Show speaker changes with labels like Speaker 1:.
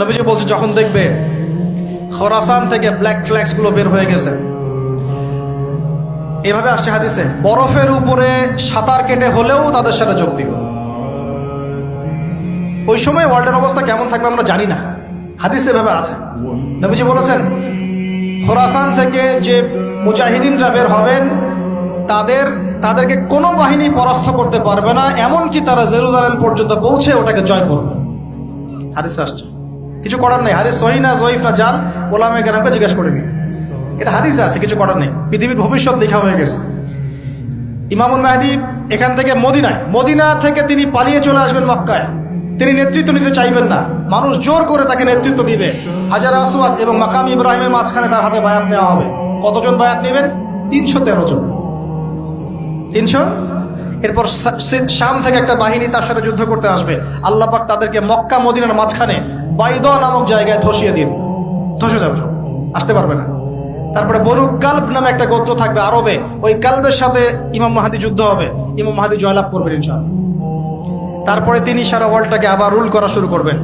Speaker 1: নবীজি বলছে যখন দেখবে খোরাসান থেকে ব্ল্যাক ফ্ল্যাক্স গুলো বের হয়ে গেছে, এভাবে আসছে হাদিসে, বরফের উপরে সাঁতার কেটে হলেও তাদের সাথে যোগ দিবে। ওই সময় ওয়ার্ল্ডের অবস্থা কেমন থাকবে আমরা জানি না, হাদিসে এভাবে আছে। নবীজি বলেছেন খোরাসান থেকে যে মুজাহিদিনরা বের হবেন তাদেরকে কোনো বাহিনী পরাস্ত করতে পারবে না, এমনকি তারা জেরুজালেম পর্যন্ত পৌঁছে ওটাকে জয় করবে। হাদিস আসছে, কিছু করার নেই। হাদিস সহিহ না জয়ীফ না জাল, ওলামায়ে কেরামকে জিজ্ঞাসা করে নি, এটা হাদিস আছে, কিছু করার নেই। পৃথিবীর ভবিষ্যৎ লেখা হয়ে গেছে। ইমামুল মাহদী এখান থেকে মদিনা থেকে তিনি পালিয়ে চলে আসবেন মক্কায়। তিনি নেতৃত্ব নিতে চাইবেন না, মানুষ জোর করে তাকে নেতৃত্ব দিবে। হাজার আসওয়াদ এবং মাকাম ইব্রাহিমের মাঝখানে তার হাতে বায়াত নেওয়া হবে। কতজন বায়াত নেবেন? 313 জন। 300। এরপর শাম থেকে একটা বাহিনী তার সাথে যুদ্ধ করতে আসবে। আল্লাহ পাক তাদেরকে মক্কা মদিনার মাঝখানে বাইদা নামক জায়গায় ধসিয়ে দিন, ধসে যাবে, আসতে পারবে না। তারপরে বনু কালব নামে একটা গোত্র থাকবে আরবে, ওই কালবের সাথে ইমাম মাহদী যুদ্ধ হবে, ইমাম মাহদী জয়লাভ করবেন ইনশাআল্লাহ। তারপরে তিনি সারা ওয়ার্ল্ডটাকে আবার রুল করা শুরু করবেন।